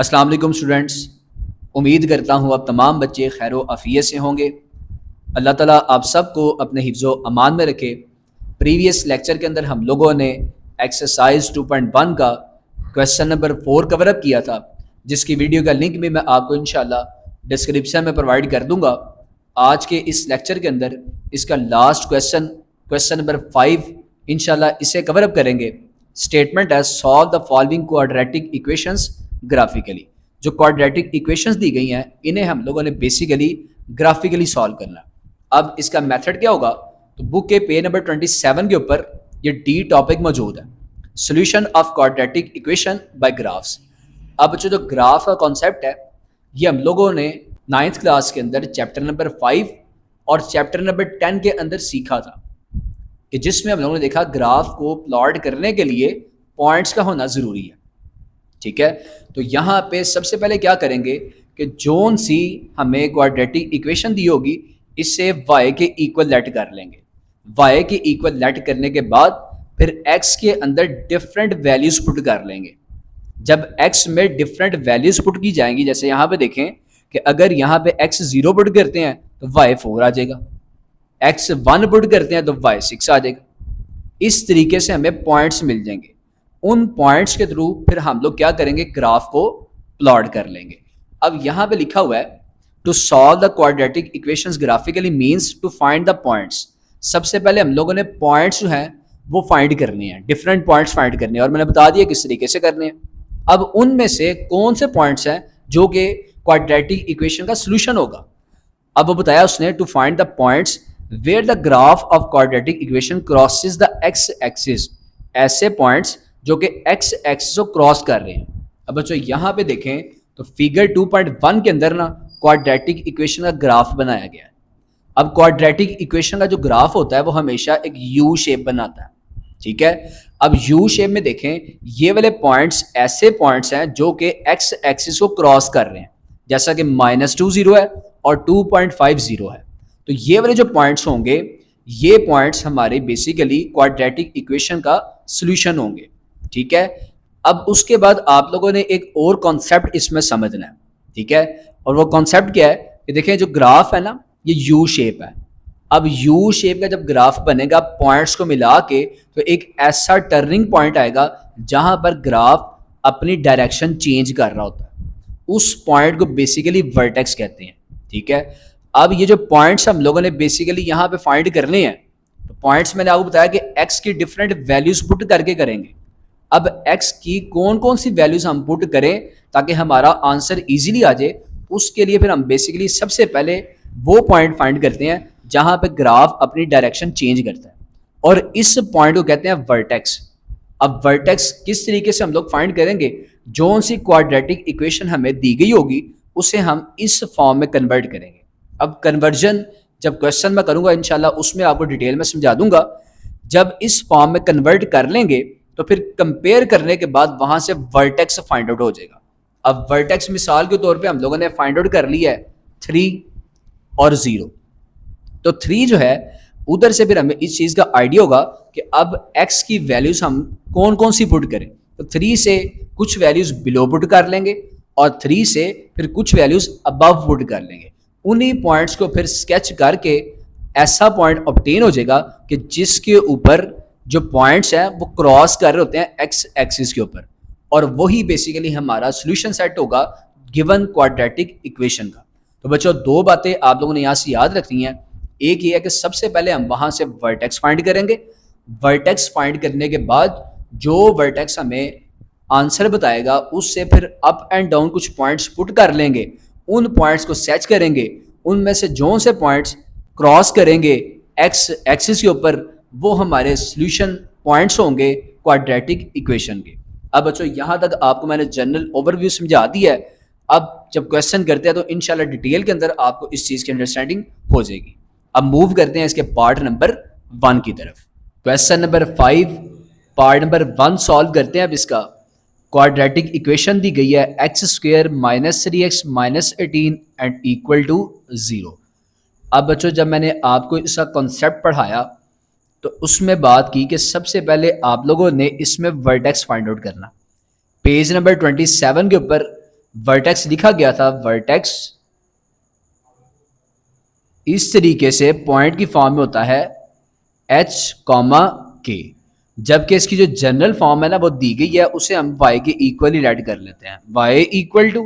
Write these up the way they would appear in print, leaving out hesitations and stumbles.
अस्सलाम वालेकुम स्टूडेंट्स। उम्मीद करता हूँ आप तमाम बच्चे खैर व आफ़ियत से होंगे। अल्लाह ताला आप सबको अपने हिफ्ज़ो अमान में रखे। प्रीवियस लेक्चर के अंदर हम लोगों ने एक्सरसाइज 2.1 का क्वेश्चन नंबर 4 कवर अप किया था, जिसकी वीडियो का लिंक भी मैं आपको इंशाल्लाह डिस्क्रिप्शन में प्रोवाइड कर दूंगा। आज के इस लेक्चर के अंदर इसका लास्ट क्वेश्चन नंबर 5 इंशाल्लाह इसे कवर अप करेंगे। स्टेटमेंट है solve the following quadratic equations graphically. जो क्वाड्रेटिक इक्वेशंस दी गई हैं इन्हें हम लोगों ने बेसिकली ग्राफिकली सॉल्व करना। अब इसका मेथड क्या होगा, तो बुक के पेज नंबर 27 के ऊपर ये डी टॉपिक मौजूद है, solution of quadratic equation by graphs. अब जो ग्राफ का कॉन्सेप्ट है ये हम लोगों ने 9th क्लास के अंदर चैप्टर नंबर 5 और चैप्टर नंबर 10 के अंदर सीखा था, कि जिसमें हम लोगों ने देखा ग्राफ को प्लॉट करने के लिए पॉइंट्स का होना ज़रूरी है। ठीक है, तो यहाँ पे सबसे पहले क्या करेंगे कि जोन सी हमें क्वाड्रेटिक इक्वेशन दी होगी इससे y के इक्वल लेट कर लेंगे। y के इक्वल लेट करने के बाद फिर x के अंदर डिफरेंट वैल्यूज पुट कर लेंगे। जब x में डिफरेंट वैल्यूज पुट की जाएंगी, जैसे यहाँ पे देखें कि अगर यहाँ पे x 0 पुट करते हैं तो y 4 आ जाएगा, x 1 पुट करते हैं तो y 6 आ जाएगा। इस तरीके से हमें पॉइंट्स मिल जाएंगे। उन पॉइंट्स के थ्रू फिर हम लोग क्या करेंगे, ग्राफ को प्लॉट कर लेंगे। अब यहाँ पे लिखा हुआ है to solve the quadratic equations graphically means to find the points. सबसे पहले हम लोगों ने पॉइंट्स जो हैं वो फाइंड करने हैं, डिफरेंट पॉइंट्स फाइंड करने हैं, और मैंने बता दिया किस तरीके से करने हैं। अब उनमें से कौन से पॉइंट्स हैं जो कि क्वाड्रेटिक इक्वेशन का सोल्यूशन होगा। अब वो बताया उसने to find the points where the graph of quadratic equation crosses the x axis. ऐसे पॉइंट्स जो कि एक्स एक्सिस को क्रॉस कर रहे हैं। अब बच्चों यहाँ पे देखें तो फिगर 2.1 के अंदर ना क्वाड्रेटिक इक्वेशन का ग्राफ बनाया गया है। अब क्वाड्रेटिक इक्वेशन का जो ग्राफ होता है वो हमेशा एक यू शेप बनाता है। ठीक है, अब यू शेप में देखें ये वाले पॉइंट्स ऐसे पॉइंट्स हैं जो कि एक्स एक्सिस को क्रॉस कर रहे हैं, जैसा कि -2 0 है और 2.5 0 है। तो ये वाले जो पॉइंट्स होंगे ये पॉइंट्स हमारे बेसिकली क्वाड्रेटिक इक्वेशन का सोल्यूशन होंगे। ठीक है, अब उसके बाद आप लोगों ने एक और कॉन्सेप्ट इसमें समझना है। ठीक है, और वो कॉन्सेप्ट क्या है कि देखें जो ग्राफ है ना ये यू शेप है। अब यू शेप का जब ग्राफ बनेगा पॉइंट्स को मिला के तो एक ऐसा टर्निंग पॉइंट आएगा जहां पर ग्राफ अपनी डायरेक्शन चेंज कर रहा होता है। उस पॉइंट को बेसिकली वर्टेक्स कहते हैं। ठीक है, अब ये जो पॉइंट्स हम लोगों ने बेसिकली यहाँ पे फाइंड करने हैं, तो पॉइंट्स मैंने आपको बताया कि एक्स की डिफरेंट वैल्यूज पुट करके करेंगे। अब x की कौन कौन सी वैल्यूज हम पुट करें ताकि हमारा आंसर इजीली आ जाए, उसके लिए फिर हम बेसिकली सबसे पहले वो पॉइंट फाइंड करते हैं जहां पे ग्राफ अपनी डायरेक्शन चेंज करता है, और इस पॉइंट को कहते हैं वर्टेक्स। अब वर्टेक्स किस तरीके से हम लोग फाइंड करेंगे, जो सी क्वाड्रेटिक इक्वेशन हमें दी गई होगी उसे हम इस फॉर्म में कन्वर्ट करेंगे। अब कन्वर्जन जब क्वेश्चन में करूंगा इंशाल्लाह उसमें आपको डिटेल में समझा दूंगा। जब इस फॉर्म में कन्वर्ट कर लेंगे तो फिर कंपेयर करने के बाद वहां से वर्टेक्स फाइंड आउट हो जाएगा। अब वर्टेक्स मिसाल के तौर पे हम लोगों ने फाइंड आउट कर लिया है 3 और 0। तो 3 जो है उधर से फिर हमें इस चीज का आइडिया होगा कि अब x की वैल्यूज हम कौन कौन सी पुट करें। तो 3 से कुछ वैल्यूज बिलो पुट कर लेंगे और 3 से फिर कुछ वैल्यूज अबव पुट कर लेंगे। उन्हीं पॉइंट्स को फिर स्केच करके ऐसा पॉइंट ऑब्टेन हो जाएगा कि जिसके ऊपर जो पॉइंट्स हैं वो क्रॉस कर रहे होते हैं एक्स एक्सिस के ऊपर, और वही बेसिकली हमारा सॉल्यूशन सेट होगा गिवन क्वाड्रेटिक इक्वेशन का। तो बच्चों दो बातें आप लोगों ने यहाँ से याद रखनी है। एक ये है कि सबसे पहले हम वहां से वर्टेक्स फाइंड करेंगे। वर्टेक्स फाइंड करने के बाद जो वर्टेक्स हमें आंसर बताएगा उससे फिर अप एंड डाउन कुछ पॉइंट्स पुट कर लेंगे। उन पॉइंट्स को सेच करेंगे, उनमें से जो से पॉइंट्स क्रॉस करेंगे एक्स एक्सिस के ऊपर वो हमारे सॉल्यूशन पॉइंट्स होंगे क्वाड्रेटिक इक्वेशन के। अब बच्चों यहाँ तक आपको मैंने जनरल ओवरव्यू समझा दिया है। अब जब क्वेश्चन करते हैं तो इंशाल्लाह डिटेल के अंदर आपको इस चीज़ की अंडरस्टैंडिंग हो जाएगी। अब मूव करते हैं इसके पार्ट नंबर 1 की तरफ। Question number 5 part number 1 solve करते हैं। अब इसका क्वाड्रेटिक इक्वेशन दी गई है x² - 3x - 18 and equal to 0। अब बच्चों जब मैंने आपको इसका कॉन्सेप्ट पढ़ाया तो उसमें बात की कि सबसे पहले आप लोगों ने इसमें वर्टेक्स फाइंड आउट करना। पेज नंबर 27 के ऊपर वर्टेक्स लिखा गया था, वर्टेक्स इस तरीके से पॉइंट की फॉर्म में होता है h कॉमा k, जबकि इसकी जो जनरल फॉर्म है ना वो दी गई है, उसे हम y के इक्वली राइट कर लेते हैं। y equal to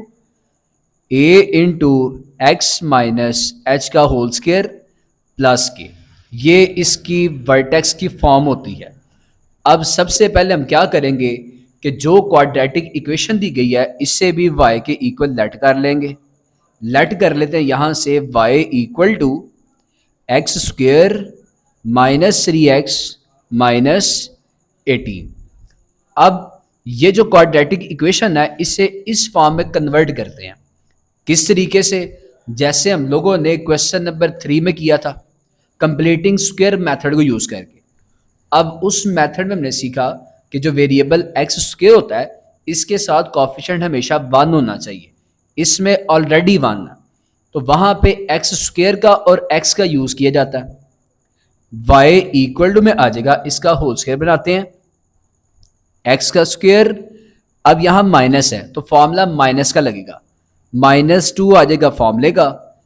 a into x minus h का होल स्क्वायर प्लस के, ये इसकी वर्टेक्स की फॉर्म होती है। अब सबसे पहले हम क्या करेंगे कि जो क्वाड्रेटिक इक्वेशन दी गई है इससे भी y के इक्वल लेट कर लेंगे। लेट कर लेते हैं यहाँ से y equal to x square minus 3x minus 18। अब ये जो क्वाड्रेटिक इक्वेशन है इसे इस फॉर्म में कन्वर्ट करते हैं। किस तरीके से? जैसे हम लोगों ने क्वेश्चन नंबर 3 में किया था, कंप्लीटिंग स्क्वायर मेथड को यूज़ करके। अब उस मेथड में हमने सीखा कि जो वेरिएबल एक्स स्क्वायर होता है इसके साथ कोएफिशिएंट हमेशा 1 होना चाहिए, इसमें ऑलरेडी 1 है, तो वहाँ पे एक्स स्क्वायर का और एक्स का यूज़ किया जाता है। y इक्वल टू में आ जाएगा, इसका होल स्क्वायर बनाते हैं, एक्स का स्क्वायर। अब यहाँ माइनस है तो फॉर्मूला माइनस का लगेगा, -2 आ जाएगा फॉर्मूले का,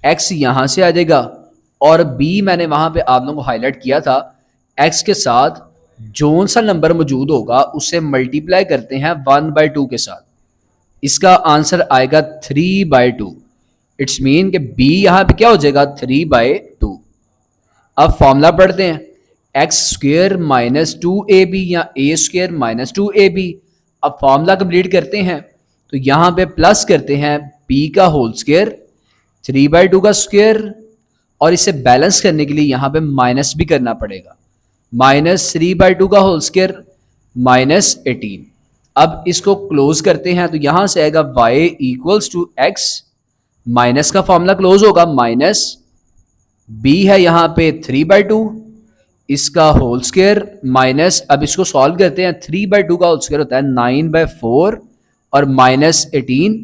x यहाँ से आ जाएगा, और b मैंने वहाँ पे आप लोगों को हाईलाइट किया था, x के साथ जो सा नंबर मौजूद होगा उसे मल्टीप्लाई करते हैं 1/2 के साथ, इसका आंसर आएगा 3/2। इट्स मीन कि b यहाँ पे क्या हो जाएगा 3/2। अब फॉर्मूला पढ़ते हैं, एक्स स्क्वेयर माइनस 2ab या a स्क्वेयर माइनस 2ab। अब फॉर्मूला कंप्लीट करते हैं तो यहाँ पे प्लस करते हैं b का होल स्क्वेयर 3/2 का स्क्वेयर, और इसे बैलेंस करने के लिए यहाँ पे माइनस भी करना पड़ेगा, -3/2 का होल स्क्वेयर -18। अब इसको क्लोज करते हैं तो यहाँ से आएगा y equals to x, minus का फॉर्मूला क्लोज होगा, माइनस b है यहाँ पे 3/2, इसका होल स्क्वायर माइनस, अब इसको सॉल्व करते हैं, 3/2 का होल स्क्वायर होता है 9/4 और -18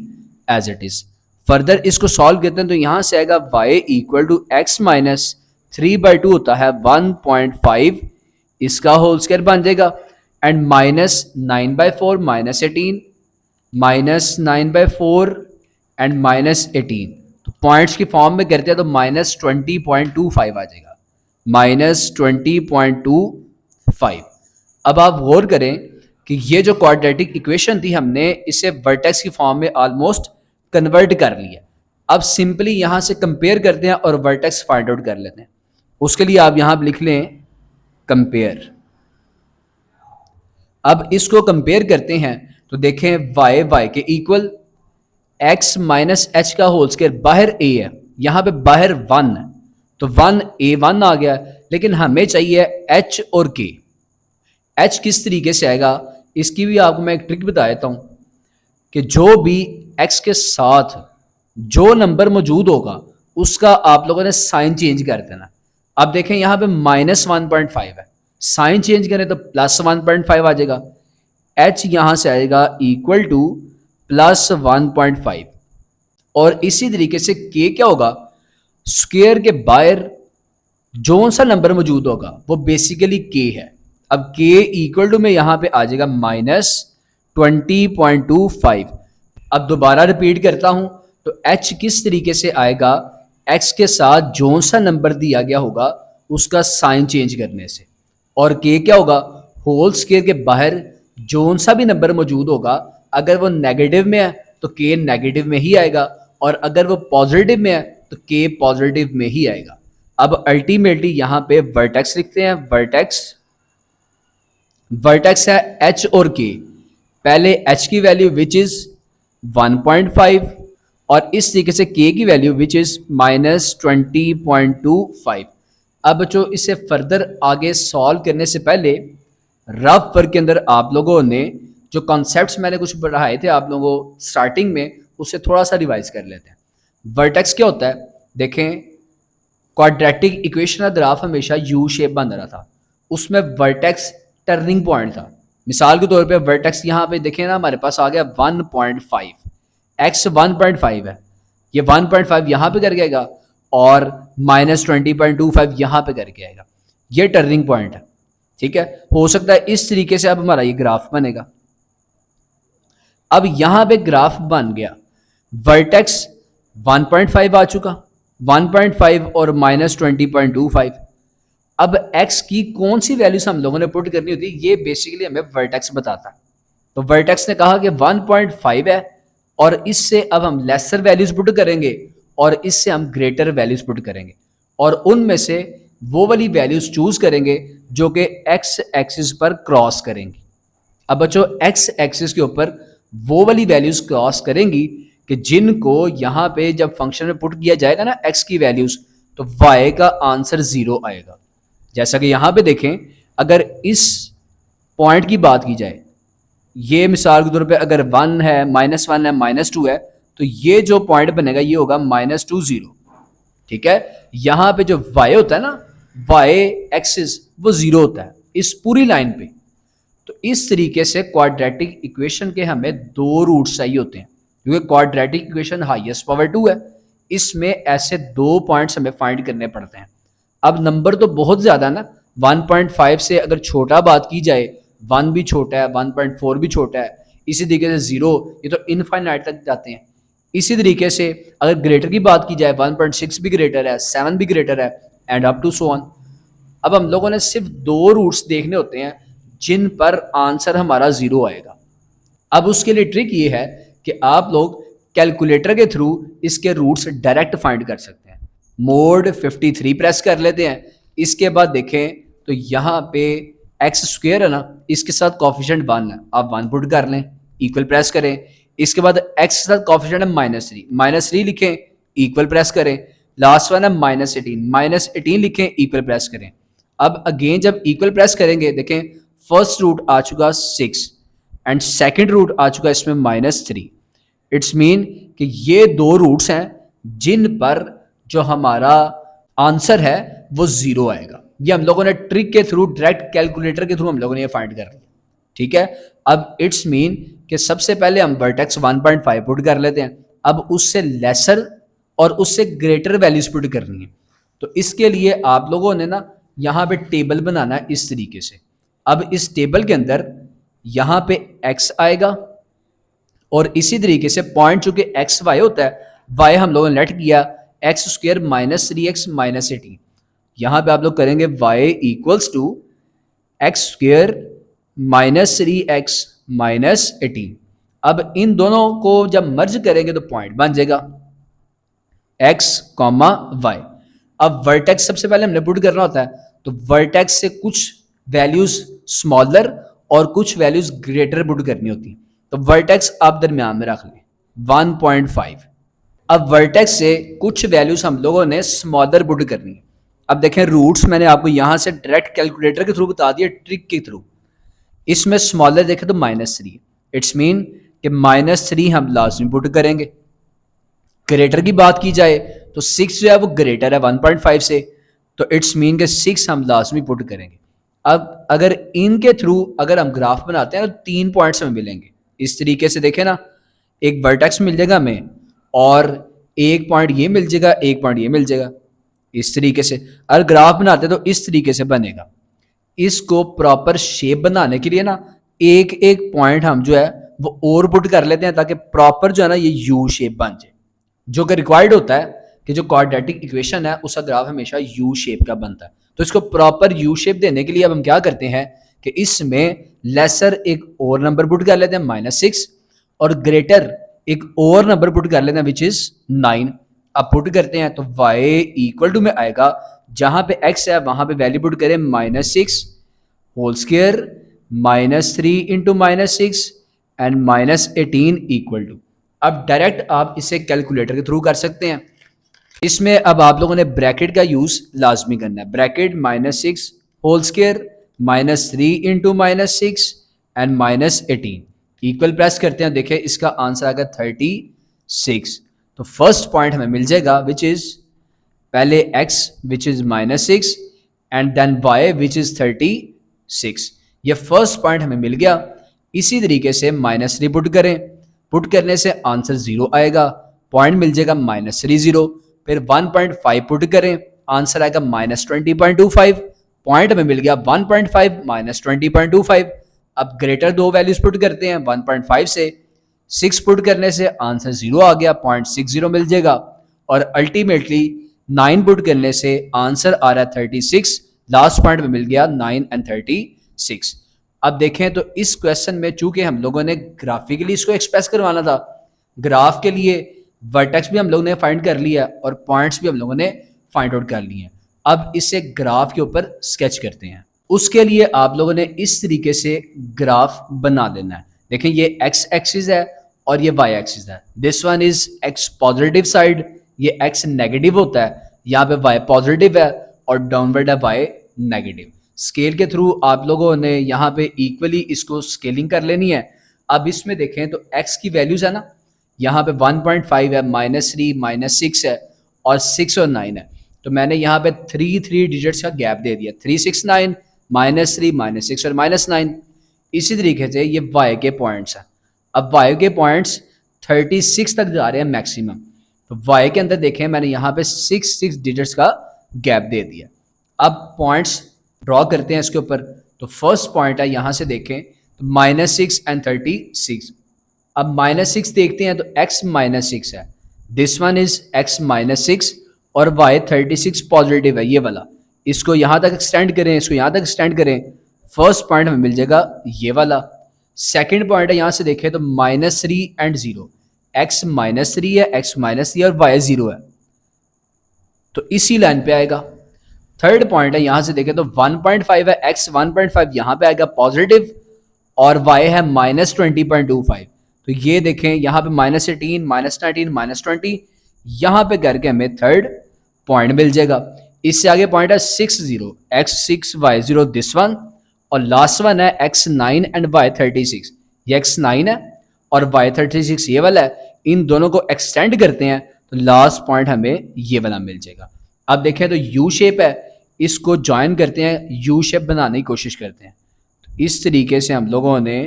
एज इट इज। फर्दर इसको सॉल्व करते हैं तो यहाँ से आएगा y equal to x minus 3/2 होता है 1.5, इसका होल स्क्वायर बन जाएगा, एंड -9/4 -18 -9/4 एंड -18, तो पॉइंट्स की फॉर्म में करते हैं तो -20.25 आ जाएगा, -20.25। अब आप गौर करें कि ये जो क्वाड्रेटिक इक्वेशन थी हमने इसे वर्टेक्स की फॉर्म में ऑलमोस्ट कन्वर्ट कर लिया। अब सिंपली यहाँ से कंपेयर करते हैं और वर्टेक्स फाइंड आउट कर लेते हैं। उसके लिए आप यहाँ लिख लें कंपेयर। अब इसको कंपेयर करते हैं तो देखें y के इक्वल, x माइनस एच का होल स्क्वायर, बाहर a है, यहाँ पे बाहर 1 है तो 1a1 आ गया, लेकिन हमें चाहिए h और k। h किस तरीके से आएगा इसकी भी आपको मैं एक ट्रिक बता देता हूँ कि जो भी x के साथ जो नंबर मौजूद होगा उसका आप लोगों ने साइन चेंज कर देना। अब देखें यहाँ पे -1.5 है, साइन चेंज करें तो +1.5 आ जाएगा, h यहाँ से आएगा इक्वल टू +1.5, और इसी तरीके से k क्या होगा, स्क्वायर के बाहर जो सा नंबर मौजूद होगा वो बेसिकली k है। अब k इक्वल टू में यहाँ पे आ जाएगा -20.25। अब दोबारा रिपीट करता हूँ तो h किस तरीके से आएगा, x के साथ जो सा नंबर दिया गया होगा उसका साइन चेंज करने से, और k क्या होगा, होल स्क्वायर के बाहर जो सा भी नंबर मौजूद होगा अगर वो नेगेटिव में है तो k नेगेटिव में ही आएगा, और अगर वो पॉजिटिव में है तो k पॉजिटिव में ही आएगा। अब अल्टीमेटली यहाँ पे वर्टेक्स लिखते हैं, वर्टेक्स है h और k, पहले h की वैल्यू विच इज 1.5 और इस तरीके से k की वैल्यू विच इज -20.25। अब जो इसे फर्दर आगे सॉल्व करने से पहले रफ वर्क के अंदर आप लोगों ने जो कॉन्सेप्ट्स मैंने कुछ पढ़ाए थे आप लोगों को स्टार्टिंग में, उससे थोड़ा सा रिवाइज कर लेते हैं। वर्टेक्स क्या होता है, देखें क्वाड्रेटिक इक्वेशन का ग्राफ हमेशा यू शेप बन रहा था, उसमें वर्टेक्स टर्निंग पॉइंट था। मिसाल के तौर पे वर्टेक्स यहाँ पे देखें ना, हमारे पास आ गया 1.5, x 1.5 है, ये 1.5 यहाँ पे कर गएगा और -20.25 यहाँ पे करके आएगा, ये टर्निंग पॉइंट है। ठीक है, हो सकता है इस तरीके से अब हमारा ये ग्राफ बनेगा। अब यहां पे ग्राफ बन गया, वर्टेक्स 1.5 आ चुका, 1.5 और -20.25। अब x की कौन सी वैल्यूज हम लोगों ने पुट करनी होती है, ये बेसिकली हमें वर्टेक्स बताता है। तो वर्टेक्स ने कहा कि 1.5 है और इससे अब हम लेसर वैल्यूज पुट करेंगे और इससे हम ग्रेटर वैल्यूज पुट करेंगे और उनमें से वो वाली वैल्यूज चूज करेंगे जो कि x एक्सिस पर क्रॉस करेंगी। अब बच्चों x एक्सिस के ऊपर वो वाली वैल्यूज क्रॉस करेंगी कि जिनको यहां पे जब फंक्शन में पुट किया जाएगा ना x की वैल्यूज, तो y का आंसर 0 आएगा। जैसा कि यहां पे देखें, अगर इस पॉइंट की बात की जाए, ये मिसाल के तौर पे अगर 1 है, -1 है, -2 है, तो ये जो पॉइंट बनेगा ये होगा -20। ठीक है, यहां पे जो y होता है ना, y एक्सिस, वो 0 होता है इस पूरी लाइन पे। तो इस तरीके से क्वाड्रेटिक इक्वेशन के हमें दो रूट्स चाहिए होते हैं, क्योंकि क्वाड्रेटिक इक्वेशन हाईएस्ट पावर 2 है, इसमें ऐसे दो पॉइंट्स हमें फाइंड करने पड़ते हैं। अब नंबर तो बहुत ज़्यादा ना, 1.5 से अगर छोटा बात की जाए, 1 भी छोटा है, 1.4 भी छोटा है, इसी तरीके से 0, ये तो इनफाइनाइट तक जाते हैं। इसी तरीके से अगर ग्रेटर की बात की जाए, 1.6 भी ग्रेटर है, 7 भी ग्रेटर है, and up to so on. अब हम लोगों ने सिर्फ दो रूट्स देखने होते हैं जिन पर आंसर हमारा 0 आएगा। अब उसके लिए ट्रिक ये है कि आप लोग कैलकुलेटर के थ्रू इसके रूट्स डायरेक्ट फाइंड कर सकते हैं। मोड 53 प्रेस कर लेते हैं। इसके बाद देखें तो यहाँ पे एक्स स्क्वेयर है ना, इसके साथ कॉफिशिएंट 1 है, आप 1 पुट कर लें, इक्वल प्रेस करें। इसके बाद एक्स के साथ कॉफिशिएंट है -3 लिखें, इक्वल प्रेस करें। लास्ट वन है -18 लिखें, इक्वल प्रेस करें। अब अगेन जब इक्वल प्रेस करेंगे, देखें फर्स्ट रूट आ चुका 6 एंड सेकंड रूट आ चुका इसमें -3। इट्स मीन कि ये दो रूट्स हैं जिन पर जो हमारा आंसर है वो 0 आएगा। ये हम लोगों ने ट्रिक के थ्रू, डायरेक्ट कैलकुलेटर के थ्रू हम लोगों ने ये फाइंड कर लिया। ठीक है, अब इट्स मीन कि सबसे पहले हम वर्टेक्स 1.5 पुट कर लेते हैं, अब उससे लेसर और उससे ग्रेटर वैल्यूज पुट करनी है। तो इसके लिए आप लोगों ने ना यहाँ पे टेबल बनाना है इस तरीके से। अब इस टेबल के अंदर यहाँ पे x आएगा और इसी तरीके से पॉइंट चूंकि एक्स वाई होता है, y हम लोगों ने लेट किया एक्स स्क्वेयर -3x -18। यहाँ पे आप लोग करेंगे y equals to x square -3x -18। अब इन दोनों को जब मर्ज करेंगे तो पॉइंट बन जाएगा x, y। अब वर्टेक्स सबसे पहले हमने पुट करना होता है, तो वर्टेक्स से कुछ वैल्यूज स्मॉलर और कुछ वैल्यूज ग्रेटर पुट करनी होती है। तो वर्टेक्स आप दरमियान में रख लें 1.5। अब वर्टेक्स से कुछ वैल्यूज हम लोगों ने स्मॉलर पुट करनी है। अब देखें रूट्स मैंने आपको यहां से डायरेक्ट कैलकुलेटर के थ्रू बता दिया, ट्रिक के थ्रू। इसमें स्मॉलर देखें तो -3, इट्स मीन कि -3 हम लाजमी पुट करेंगे। ग्रेटर की बात की जाए तो 6 जो है वो ग्रेटर है 1.5 से, तो इट्स मीन के 6 हम लाजमी पुट करेंगे। अब अगर इनके थ्रू अगर हम ग्राफ बनाते हैं तो 3 पॉइंट्स हमें मिलेंगे। इस तरीके से देखें ना, एक वर्टेक्स मिल जाएगा हमें और एक पॉइंट ये मिल जाएगा, एक पॉइंट ये मिल जाएगा। इस तरीके से अगर ग्राफ बनाते तो इस तरीके से बनेगा। इसको प्रॉपर शेप बनाने के लिए ना एक एक पॉइंट हम जो है वो और पुट कर लेते हैं ताकि प्रॉपर जो है ना ये यू शेप बन जाए, जो कि रिक्वायर्ड होता है कि जो क्वाड्रेटिक इक्वेशन है उसका ग्राफ हमेशा यू शेप का बनता है। तो इसको प्रॉपर यू शेप देने के लिए अब हम क्या करते हैं कि इसमें लेसर एक और नंबर पुट कर लेते हैं -6 और ग्रेटर एक और नंबर पुट कर लेते हैं विच इज 9। अब पुट करते हैं तो y इक्वल टू में आएगा, जहां पे x है वहां पे वैल्यू पुट करें -6 whole square -3 into -6 and -18 equal to. अब डायरेक्ट आप इसे कैलकुलेटर के थ्रू कर सकते हैं। इसमें अब आप लोगों ने ब्रैकेट का यूज लाजमी करना है। Bracket -6 whole square -3 into -6 and -18 equal press करते हैं। देखिए इसका आंसर आएगा 36। तो फर्स्ट पॉइंट हमें मिल जाएगा विच इज पहले x which is -6 and then y which is 36। ये फर्स्ट पॉइंट हमें मिल गया। इसी तरीके से -3 पुट करें, पुट करने से आंसर 0 आएगा, पॉइंट मिल जाएगा -30। फिर 1.5 पुट करें, आंसर आएगा -20.25, पॉइंट हमें मिल गया 1.5 -20.25। अब ग्रेटर दो वैल्यूज पुट करते हैं 1.5 से, 6 पुट करने से आंसर 0 आ गया, 0.60 मिल जाएगा। और अल्टीमेटली 9 पुट करने से आंसर आ रहा है 36, लास्ट पॉइंट में मिल गया 9 एंड 36। अब देखें तो इस क्वेश्चन में चूंकि हम लोगों ने ग्राफिकली इसको एक्सप्रेस करवाना था, ग्राफ के लिए वर्टेक्स भी हम लोगों ने फाइंड कर लिया और पॉइंट्स भी हम लोगों ने फाइंड आउट कर लिए हैं। अब इसे ग्राफ के ऊपर स्केच करते हैं। उसके लिए आप लोगों ने इस तरीके से ग्राफ बना देना है। देखें ये एक्स एक्सिस है और ये वाई एक्सिस है। This one is x positive side, ये एक्स नेगेटिव होता है, यहाँ पे वाई पॉजिटिव है और डाउनवर्ड है वाई नेगेटिव। स्केल के थ्रू आप लोगों ने यहाँ पे इक्वली इसको स्केलिंग कर लेनी है। अब इसमें देखें तो एक्स की वैल्यूज है ना, यहाँ पे 1.5 है, -3, -6 है और 6 और 9 है। तो मैंने यहाँ पे 3 डिजिट्स का गैप दे दिया, 3, 6, 9, -3, -6 और -9। इसी तरीके से ये वाई के पॉइंट्स हैं। अब वाई के पॉइंट्स 36 तक जा रहे हैं मैक्सिमम। तो वाई के अंदर देखें मैंने यहाँ पे 6 डिजिट्स का गैप दे दिया। अब पॉइंट्स ड्रॉ करते हैं इसके ऊपर। तो फर्स्ट पॉइंट है, यहाँ से देखें तो -6 एंड 36। अब -6 देखते हैं तो x -6 है, दिस वन इज x -6 और y 36 पॉजिटिव है ये वाला। इसको यहाँ तक एक्सटेंड करें, इसको यहाँ तक एक्सटेंड करें, फर्स्ट पॉइंट हमें मिल जाएगा ये वाला। सेकंड पॉइंट है, यहाँ से देखें तो -3 एंड 0, x -3 है, x -3 और y 0 है, तो इसी लाइन पे आएगा। थर्ड पॉइंट है, यहाँ से देखें तो 1.5 है, x 1.5 यहाँ पे आएगा पॉजिटिव और y है -20.25। तो ये देखें यहाँ पे -18, -19, -20, यहाँ पे करके हमें थर्ड पॉइंट मिल जाएगा। इससे आगे पॉइंट है 60, x 6 y 0 दिस वन, और लास्ट वन है x 9 एंड y 36। ये x 9 है और y 36 ये वाला है। इन दोनों को एक्सटेंड करते हैं तो लास्ट पॉइंट हमें ये वाला मिल जाएगा। अब देखें तो यू शेप है, इसको ज्वाइन करते हैं, यू शेप बनाने की कोशिश करते हैं। तो इस तरीके से हम लोगों ने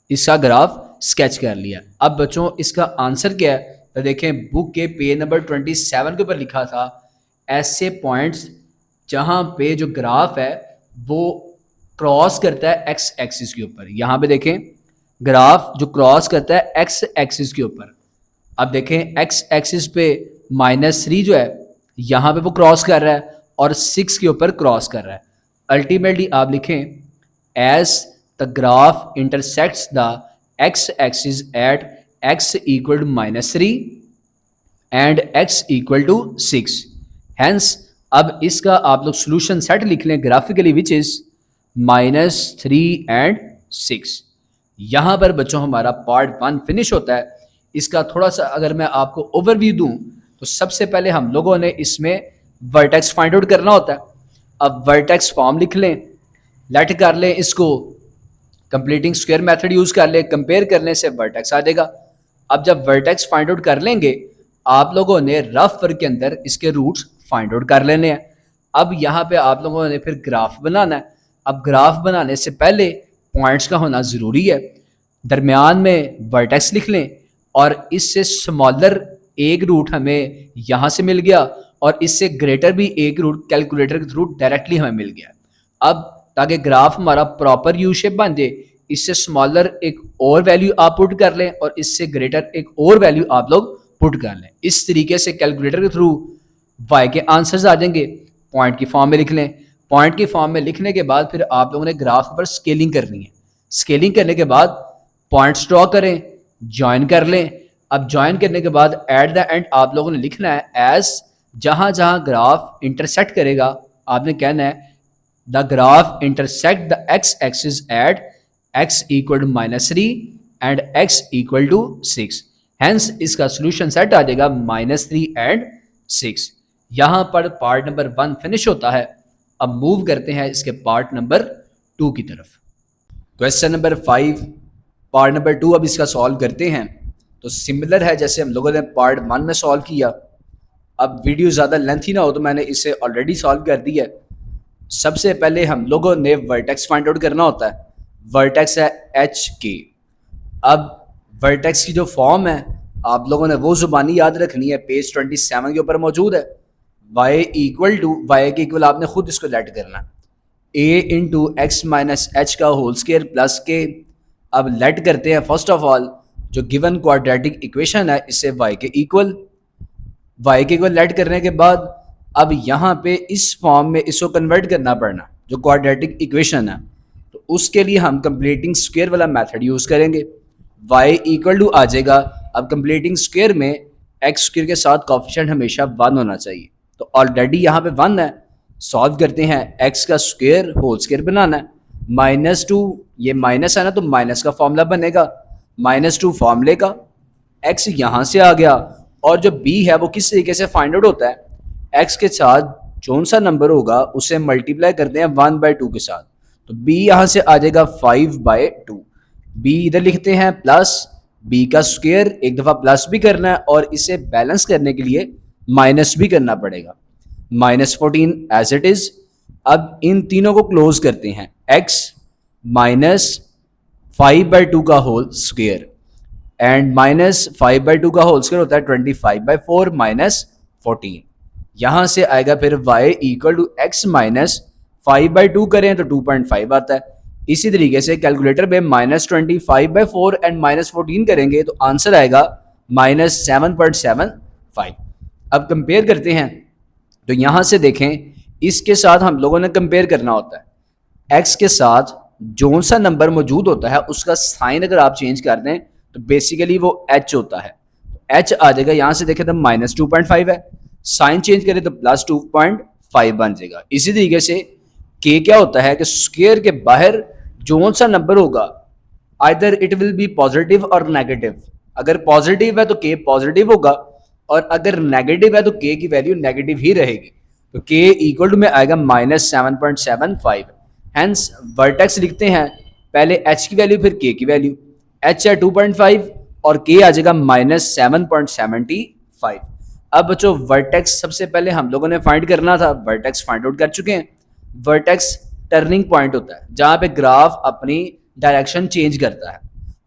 इसका ग्राफ स्केच कर लिया। अब बच्चों इसका आंसर क्या है, तो देखें बुक के पेज नंबर 27 के ऊपर लिखा था ऐसे पॉइंट्स जहां पे जो ग्राफ है वो क्रॉस करता है एक्स एक्सिस के ऊपर। यहाँ पे देखें ग्राफ जो क्रॉस करता है एक्स एक्सिस के ऊपर। अब देखें एक्स एक्सिस पे -3 जो है यहाँ पे वो क्रॉस कर रहा है और 6 के ऊपर क्रॉस कर रहा है। अल्टीमेटली आप लिखें as the graph intersects the x-axis at x equal to -3 and x equal to 6. Hence, अब इसका आप लोग solution set लिख लें graphically which is -3 and 6। यहाँ पर बच्चों हमारा पार्ट 1 फिनिश होता है। इसका थोड़ा सा अगर मैं आपको ओवरव्यू दूं तो सबसे पहले हम लोगों ने इसमें वर्टेक्स फाइंड आउट करना होता है। अब वर्टेक्स फॉर्म लिख लें, लेट कर लें इसको, कंप्लीटिंग स्क्वायर मेथड यूज कर ले, कंपेयर करने से वर्टेक्स आ जाएगा। अब जब वर्टेक्स फाइंड आउट कर लेंगे आप लोगों ने रफ वर्क के अंदर इसके रूट्स फाइंड आउट कर लेने हैं। अब यहाँ पे आप लोगों ने फिर ग्राफ बनाना है। अब ग्राफ बनाने से पहले पॉइंट्स का होना ज़रूरी है, दरमियान में वर्टेक्स लिख लें और इससे स्मॉलर एक रूट हमें यहाँ से मिल गया और इससे ग्रेटर भी एक रूट कैलकुलेटर के थ्रू डायरेक्टली हमें मिल गया। अब ताकि ग्राफ हमारा प्रॉपर यू शेप बन जाए, इससे स्मॉलर एक और वैल्यू आप पुट कर लें और इससे ग्रेटर एक और वैल्यू आप लोग पुट कर लें। इस तरीके से कैलकुलेटर के थ्रू वाई के आंसर्स आ जाएंगे। पॉइंट की फॉर्म में लिख लें। पॉइंट की फॉर्म में लिखने के बाद फिर आप लोगों ने ग्राफ पर स्केलिंग करनी है। स्केलिंग करने के बाद पॉइंट्स ड्रॉ करें, ज्वाइन कर लें। अब ज्वाइन करने के बाद एट द एंड आप लोगों ने लिखना है एज जहां जहां ग्राफ इंटरसेक्ट करेगा आपने कहना है the graph intersect the x axis at x equal to -3 and x equal to 6। Hence इसका सोल्यूशन सेट आ जाएगा -3 एंड 6। यहां पर पार्ट नंबर 1 फिनिश होता है। अब मूव करते हैं इसके पार्ट नंबर 2 की तरफ। क्वेश्चन नंबर 5 पार्ट नंबर 2 अब इसका सॉल्व करते हैं। तो सिमिलर है जैसे हम लोगों ने पार्ट 1 में सॉल्व किया। अब वीडियो ज़्यादा लेंथी ना हो तो मैंने इसे ऑलरेडी सॉल्व कर दिया है। सबसे पहले हम लोगों ने वर्टेक्स फाइंड आउट करना होता है। वर्टेक्स है एच के। अब वर्टेक्स की जो फॉर्म है आप लोगों ने वो जुबानी याद रखनी है, पेज 27 के ऊपर मौजूद है। y इक्वल टू वाई के इक्वल आपने खुद इसको लेट करना, a into x minus h का होल स्केयर प्लस के अब लेट करते हैं फर्स्ट ऑफ ऑल जो गिवन क्वाड्रेटिक इक्वेशन है इसे y के इक्वल लेट करने के बाद अब यहाँ पे इस फॉर्म में इसको कन्वर्ट करना पड़ना जो क्वाड्रेटिक इक्वेशन है, तो उसके लिए हम कंप्लीटिंग स्क्वायर वाला मेथड यूज़ करेंगे। y इक्वल टू आ जाएगा, अब कंप्लीटिंग स्क्वायर में एक्स स्क्वायर के साथ कोफिशिएंट हमेशा 1 होना चाहिए, तो ऑलरेडी यहाँ पे 1 है। सॉल्व करते हैं, एक्स का स्क्वायर होल स्क्वायर बनाना है, -2 ये माइनस है ना तो माइनस का फॉर्मूला बनेगा, -2 फॉर्मूले का, एक्स यहाँ से आ गया और जो बी है वो किस तरीके से फाइंड आउट होता है, एक्स के साथ कौन सा नंबर होगा उसे मल्टीप्लाई करते हैं 1/2 के साथ, तो बी यहाँ से आ जाएगा 5/2। बी इधर लिखते हैं प्लस बी का स्क्वायर, एक दफ़ा प्लस भी करना है और इसे बैलेंस करने के लिए माइनस भी करना पड़ेगा, -14 एज इट इज़। अब इन तीनों को क्लोज करते हैं, x -5/2 का होल स्क्वायर एंड -5/2 का होल स्क्वायर होता है 25/4 -14। यहाँ से आएगा फिर y इक्वल टू x -5/2 करें तो 2.5 आता है। इसी तरीके से कैलकुलेटर में -25/4 एंड -14 करेंगे तो आंसर आएगा -7.75। अब कंपेयर करते हैं, तो यहाँ से देखें इसके साथ हम लोगों ने कंपेयर करना होता है, x के साथ जो सा नंबर मौजूद होता है उसका साइन अगर आप चेंज कर दें तो बेसिकली वो h होता है, h आ जाएगा। यहाँ से देखें तो -2.5 है, साइन चेंज करें तो +2.5 बन जाएगा। इसी तरीके से k क्या होता है कि स्क्वायर के बाहर जो सा नंबर होगा either it will be positive और नेगेटिव, अगर पॉजिटिव है तो k पॉजिटिव होगा और अगर नेगेटिव है तो k की वैल्यू नेगेटिव ही रहेगी, तो k इक्वल टू में आएगा -7.75। हेंस वर्टेक्स लिखते हैं पहले h की वैल्यू फिर k की वैल्यू, h है 2.5 और k आ जाएगा -7.75। अब बच्चों वर्टेक्स सबसे पहले हम लोगों ने फाइंड करना था, वर्टेक्स फाइंड आउट कर चुके हैं। वर्टेक्स टर्निंग पॉइंट होता है जहाँ पे ग्राफ अपनी डायरेक्शन चेंज करता है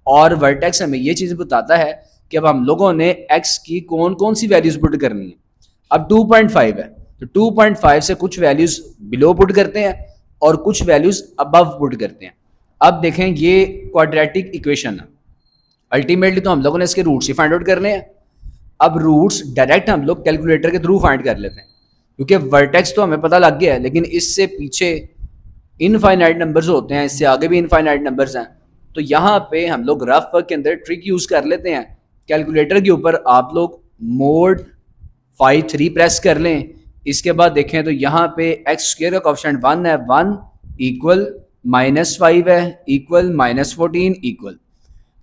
और वर्टेक्स हमें ये चीज़ बताता है कि अब हम लोगों ने x की कौन कौन सी वैल्यूज पुट करनी है। अब 2.5 है तो 2.5 से कुछ वैल्यूज बिलो पुट करते हैं और कुछ वैल्यूज अबव पुट करते हैं। अब देखें ये क्वाड्रेटिक इक्वेशन है, अल्टीमेटली तो हम लोगों ने इसके रूट्स ही फाइंड आउट करने हैं। अब रूट्स डायरेक्ट हम लोग कैलकुलेटर के थ्रू फाइंड कर लेते हैं क्योंकि वर्टेक्स तो हमें पता लग गया है, लेकिन इससे पीछे इनफाइनाइट नंबर्स होते हैं, इससे आगे भी इनफाइनाइट नंबर्स हैं, तो यहाँ पे हम लोग रफ वर्क के अंदर ट्रिक यूज़ कर लेते हैं। कैलकुलेटर के ऊपर आप लोग मोड 5 प्रेस कर लें, इसके बाद देखें तो यहाँ पे एक्स स्क्वायर का कोएफिशिएंट 1 है, 1 इक्वल -5 है इक्वल -14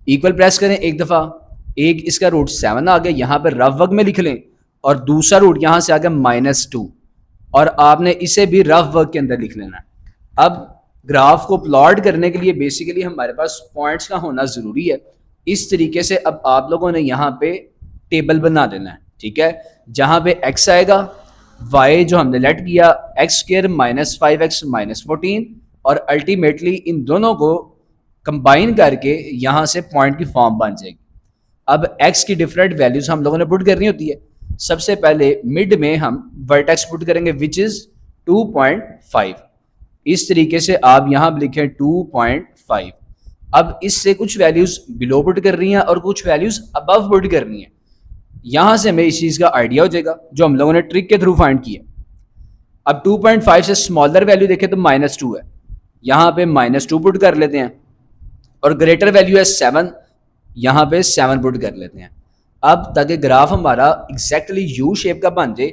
इक्वल प्रेस करें एक दफ़ा, एक इसका रूट 7 आ गया, यहाँ पे रफ वर्क में लिख लें और दूसरा रूट यहाँ से आ गया -2 और आपने इसे भी रफ वर्क के अंदर लिख लेना है। अब ग्राफ को प्लॉट करने के लिए बेसिकली हमारे पास पॉइंट्स का होना ज़रूरी है। इस तरीके से अब आप लोगों ने यहाँ पे टेबल बना देना है, ठीक है, जहाँ पे x आएगा, y जो हमने लेट किया x² -5x -14 और अल्टीमेटली इन दोनों को कंबाइन करके यहाँ से पॉइंट की फॉर्म बन जाएगी। अब x की डिफरेंट वैल्यूज हम लोगों ने पुट करनी होती है। सबसे पहले मिड में हम वर्टेक्स पुट करेंगे विच इज़ 2.5, इस तरीके से आप यहाँ लिखें 2.5। अब इससे कुछ वैल्यूज बिलो पुट कर रही हैं और कुछ वैल्यूज अबव पुट करनी है, यहाँ से हमें इस चीज़ का आइडिया हो जाएगा जो हम लोगों ने ट्रिक के थ्रू फाइंड किया। अब 2.5 से स्मॉलर वैल्यू देखें तो -2 है, यहाँ पे -2 पुट कर लेते हैं और ग्रेटर वैल्यू है 7, यहाँ पे 7 पुट कर लेते हैं। अब ताकि ग्राफ हमारा एग्जैक्टली यू शेप का बन जाए,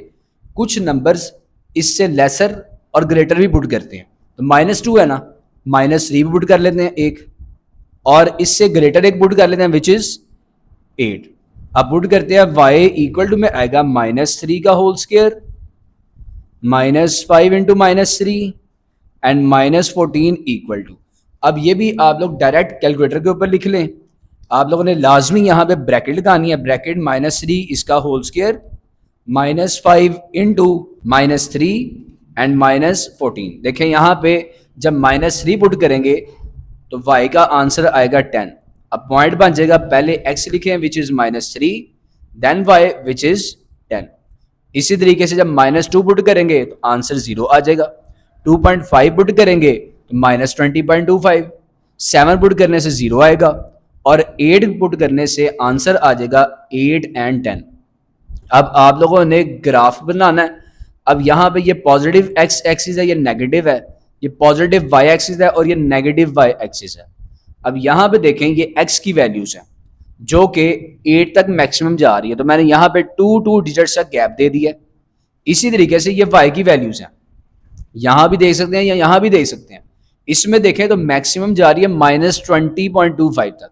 कुछ नंबर्स इससे लेसर और ग्रेटर भी पुट करते हैं, तो -2 है ना, -3 भी पुट कर लेते हैं एक, और इससे ग्रेटर एक पुट कर लेते हैं विच इज 8। अब पुट करते हैं y इक्वल टू में आएगा -3 का whole square -5 into -3 and -14 equal to. अब ये भी आप लोग डायरेक्ट कैलकुलेटर के ऊपर लिख लें, आप लोगों ने लाजमी यहाँ पे ब्रैकेट लगानी है, ब्रैकेट -3 इसका होल स्क्वायर -5 इंटू -3 एंड -14। देखें यहाँ पे जब -3 पुट करेंगे तो y का आंसर आएगा 10। अब पॉइंट बन जाएगा, पहले x लिखें which is -3 then y which is 10। इसी तरीके से जब -2 पुट करेंगे तो आंसर 0 आ जाएगा, 2.5 पुट करेंगे तो -20.25, 7 पुट करने से 0 आएगा और 8 पुट करने से आंसर आ जाएगा 8 एंड 10। अब आप लोगों ने ग्राफ बनाना है। अब यहाँ पे ये पॉजिटिव एक्स एक्सिस है, ये नेगेटिव है, ये पॉजिटिव वाई एक्सिस है और ये नेगेटिव वाई एक्सिस है। अब यहाँ पे देखें ये एक्स की वैल्यूज हैं जो कि 8 तक मैक्सिमम जा रही है, तो मैंने यहाँ पे 2 डिजिट्स का गैप दे दिया। इसी तरीके से ये वाई की वैल्यूज हैं, यहाँ भी देख सकते हैं या यहाँ भी देख सकते हैं। इसमें देखें तो मैक्सिमम जा रही है -20.25 तक,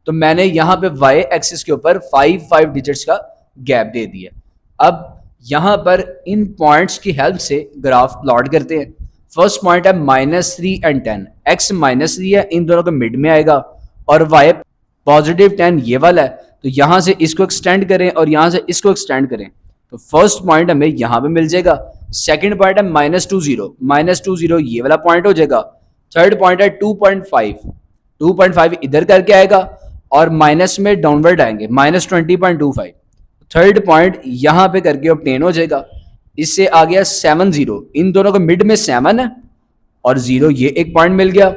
तो मैंने यहाँ पे वाई एक्सिस के ऊपर 5 डिजिट्स का गैप दे दिया। अब यहाँ पर इन पॉइंट्स की हेल्प से ग्राफ प्लॉट करते हैं। फर्स्ट पॉइंट है -3 एंड 10, एक्स -3 है, इन दोनों के मिड में आएगा, और वाई +10 ये वाला है, तो यहाँ से इसको एक्सटेंड करें और यहाँ से इसको एक्सटेंड करें, तो फर्स्ट पॉइंट हमें यहाँ पे मिल जाएगा। सेकंड पॉइंट है -20 ये वाला पॉइंट हो जाएगा। थर्ड पॉइंट है 2.5 इधर करके आएगा और माइनस में डाउनवर्ड आएंगे -20.25। थर्ड पॉइंट यहाँ पे करके ऑब्टेन हो जाएगा। इससे आ गया 7 इन दोनों का मिड में 7 है और 0 ये एक पॉइंट मिल गया।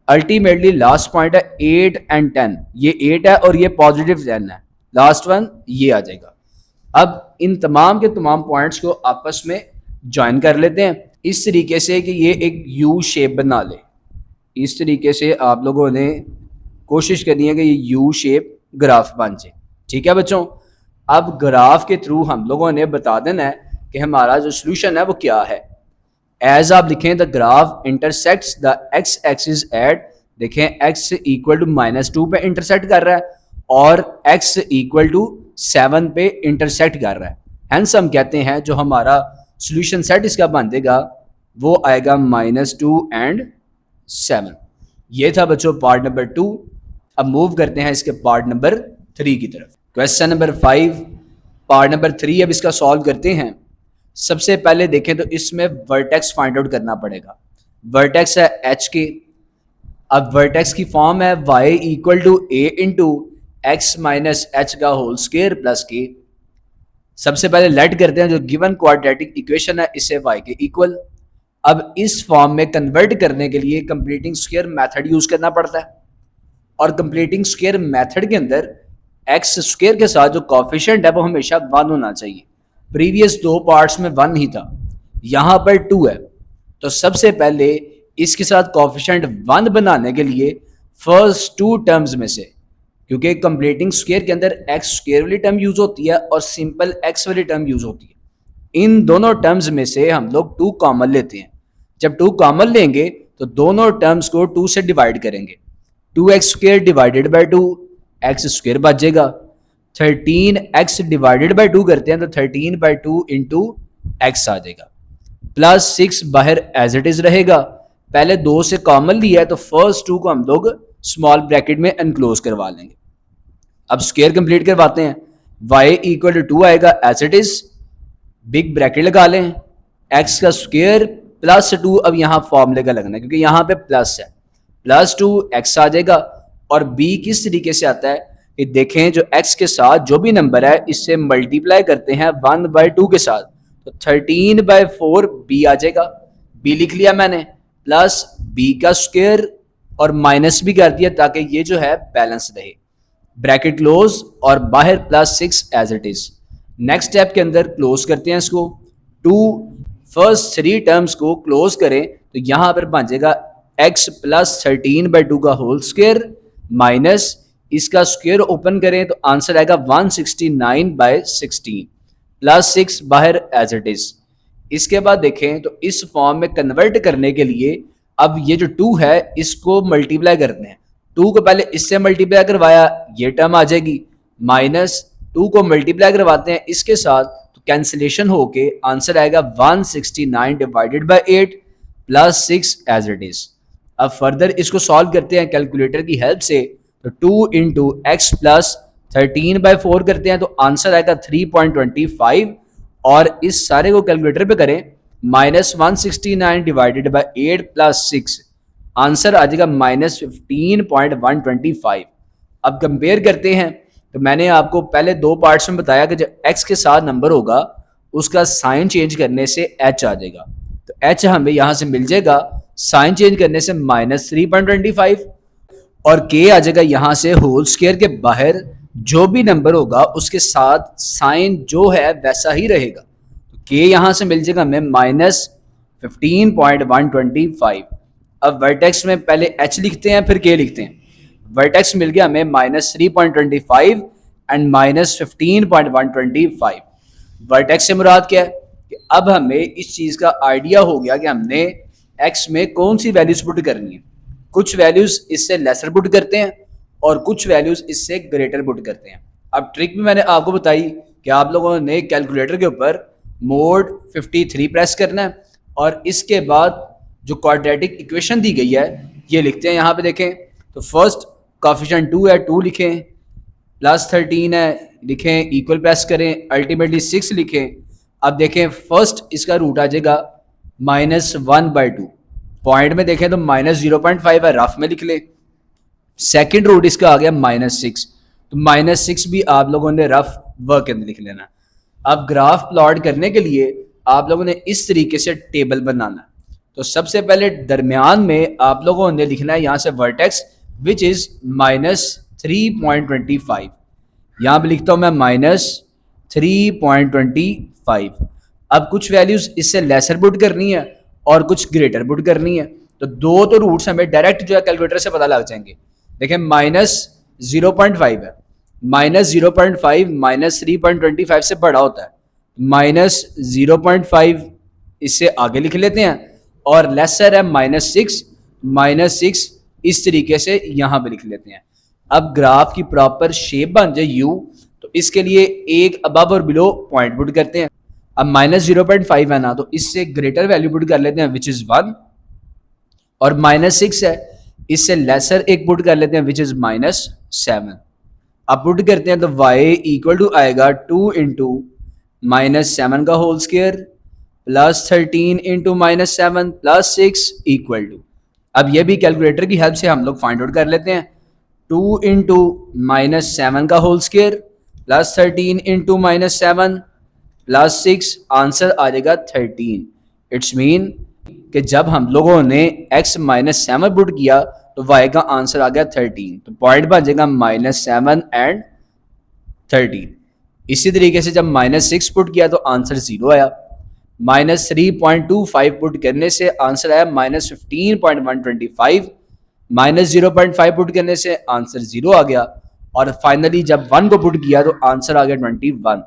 अल्टीमेटली लास्ट पॉइंट है 8 एंड 10, ये 8 है और ये +10 है, लास्ट वन ये आ जाएगा। अब इन तमाम के तमाम पॉइंट्स को आपस में ज्वाइन कर लेते हैं इस तरीके से कि ये एक यू शेप बना ले। इस तरीके से आप लोगों ने कोशिश करनी है कि ये यू शेप ग्राफ बन जाए। ठीक है बच्चों, अब ग्राफ के थ्रू हम लोगों ने बता देना है कि हमारा जो सोल्यूशन है वो क्या है। एज आप लिखें the graph intersects the x axis at, देखें x इक्वल टू -2 पे इंटरसेक्ट कर रहा है और x इक्वल टू 7 पे इंटरसेक्ट कर रहा है। हेंस हम कहते हैं जो हमारा सोल्यूशन सेट इसका बन देगा वो आएगा -2 एंड 7। ये था बच्चों पार्ट नंबर 2। अब मूव करते हैं इसके पार्ट नंबर 3 की तरफ। क्वेश्चन नंबर 5 पार्ट नंबर 3 अब इसका सॉल्व करते हैं। सबसे पहले देखें तो इसमें वर्टेक्स फाइंड आउट करना पड़ेगा। वर्टेक्स है h के। अब वर्टेक्स की फॉर्म है y equal to a into x minus h का होल स्क्वायर प्लस के। सबसे पहले लेट करते हैं जो गिवन क्वाड्रेटिक इक्वेशन है इससे y के इक्वल। अब इस फॉर्म में कन्वर्ट करने के लिए कंप्लीटिंग स्क्वायर मेथड यूज करना पड़ता है और कंप्लीटिंग स्क्वायर मेथड के अंदर एक्स स्क्वायर के साथ जो कोफिशिएंट है वो हमेशा 1 होना चाहिए। प्रीवियस 2 पार्ट्स में 1 ही था, यहाँ पर 2 है, तो सबसे पहले इसके साथ कोफिशिएंट 1 बनाने के लिए फर्स्ट 2 टर्म्स में से, क्योंकि कंप्लीटिंग स्क्वायर के अंदर एक्स स्क्वायर वाली टर्म यूज होती है और सिंपल एक्स वाली टर्म यूज होती है, इन दोनों टर्म्स में से हम लोग 2 कॉमन लेते हैं। जब 2 कॉमन लेंगे तो दोनों टर्म्स को 2 से डिवाइड करेंगे। 2x² divided by 2 x square बचेगा। 13x डिवाइडेड बाई 2 करते हैं तो 13/2 इंटू एक्स आ जाएगा। +6 बाहर एज इट इज रहेगा। पहले 2 से कॉमन लिया है तो फर्स्ट 2 को हम लोग स्मॉल ब्रैकेट में एनक्लोज करवा लेंगे। अब स्क्वायर कंप्लीट करवाते हैं। y इक्वल टू 2 आएगा as it is, big bracket लगा लें, x का स्क्वायर +2। अब यहाँ फॉर्मूले का लगना है क्योंकि यहाँ पे प्लस है, +2x आ जाएगा। और b किस तरीके से आता है कि देखें जो x के साथ जो भी नंबर है इससे मल्टीप्लाई करते हैं 1/2 के साथ, तो 13/4 b आ जाएगा। b लिख लिया मैंने, प्लस b का स्क्वायर और माइनस भी कर दिया ताकि ये जो है बैलेंस रहे। ब्रैकेट क्लोज और बाहर +6 as it is. Next step के अंदर क्लोज करते हैं इसको। 2 फर्स्ट 3 टर्म्स को क्लोज करें तो यहाँ पर बन जाएगा x + 13/2 का होल स्क्वायर माइनस इसका स्क्वायर ओपन करें तो आंसर आएगा 169/16 +6 बाहर एज इट इज। इसके बाद देखें तो इस फॉर्म में कन्वर्ट करने के लिए अब ये जो 2 है इसको मल्टीप्लाई करते हैं। 2 को पहले इससे मल्टीप्लाई करवाया, ये टर्म आ जाएगी, माइनस 2 को मल्टीप्लाई करवाते हैं इसके साथ तो कैंसिलेशन होके आंसर आएगा 169 divided by 8 +6 as it is. अब फर्दर इसको सॉल्व करते हैं कैलकुलेटर की हेल्प से, तो 2 इंटू एक्स प्लस 13/4 करते हैं तो आंसर आएगा 3.25 और इस सारे को कैलकुलेटर पे करें -169 डिवाइडेड बाई 8 +6 आंसर आ जाएगा -15.125। अब कंपेयर करते हैं तो मैंने आपको पहले 2 पार्ट्स में बताया कि जब x के साथ नंबर होगा उसका साइन चेंज करने से h आ जाएगा, तो h हमें यहाँ से मिल जाएगा साइन चेंज करने से -3.25 और के आ जाएगा यहाँ से होल स्क्वायर के बाहर, जो भी नंबर होगा उसके साथ साइन जो है वैसा ही रहेगा। तो के यहाँ से मिल जाएगा हमें -15.125। अब वर्टेक्स में पहले एच लिखते हैं फिर के लिखते हैं। वर्टेक्स मिल गया हमें -3.25 एंड -15.125। वर्टेक्स से मुराद क्या है कि अब हमें इस चीज़ का आइडिया हो गया कि हमने एक्स में कौन सी वैल्यूज पुट करनी है। कुछ वैल्यूज इससे लेसर पुट करते हैं और कुछ वैल्यूज इससे ग्रेटर पुट करते हैं। अब ट्रिक भी मैंने आपको बताई कि आप लोगों ने कैलकुलेटर के ऊपर मोड 53 प्रेस करना है और इसके बाद जो क्वाड्रेटिक इक्वेशन दी गई है ये लिखते हैं। यहाँ पे देखें तो फर्स्ट कोफिशिएंट 2 है, 2 लिखें, +13 है लिखें, इक्वल प्रेस करें, अल्टीमेटली 6 लिखें। अब देखें फर्स्ट इसका रूट आ जाएगा -1/2। पॉइंट में देखें तो -0.5 है, रफ में लिख ले। सेकंड रूट इसका आ गया -6, तो -6 भी आप लोगों ने रफ वर्क के अंदर लिख लेना। अब ग्राफ प्लॉट करने के लिए आप लोगों ने इस तरीके से टेबल बनाना। तो सबसे पहले दरमियान में आप लोगों ने लिखना है यहाँ से वर्टेक्स विच इज -3.25। यहाँ पे लिखता हूँ मैं -3.25। अब कुछ वैल्यूज इससे लेसर पुट करनी है और कुछ ग्रेटर पुट करनी है। तो दो तो रूट्स हमें डायरेक्ट जो है कैलकुलेटर से पता लग जाएंगे। देखें -0.5 है, -0.5 -3.25 से बड़ा होता है, -0.5 इससे आगे लिख लेते हैं और लेसर है -6 इस तरीके से यहाँ पे लिख लेते हैं। अब ग्राफ की प्रॉपर शेप बन जाए यू, तो इसके लिए एक अबव और बिलो पॉइंट पुट करते हैं। अब -0.5 है ना, तो इससे ग्रेटर वैल्यू पुट कर लेते हैं विच इज 1, और -6 है इससे लेसर एक पुट कर लेते हैं विच इज -7। अब पुट करते हैं तो y इक्वल टू आएगा 2 इंटू -7 का whole square +13 into -7 +6 equal to. अब ये भी कैलकुलेटर की हेल्प से हम लोग फाइंड आउट कर लेते हैं। 2 इंटू -7 का होल स्क्वायर +13 इंटू -7 +6, आंसर आ जाएगा 13। इट्स मीन कि जब हम लोगों ने x -7 पुट किया तो y का आंसर आ गया 13। तो पॉइंट बन जाएगा -7 एंड 13। इसी तरीके से जब -6 पुट किया तो आंसर 0 आया। -3.25 पुट करने से आंसर आया -15.125। -0.5 पुट करने से आंसर 0 आ गया और फाइनली जब 1 को पुट किया तो आंसर आ गया 21।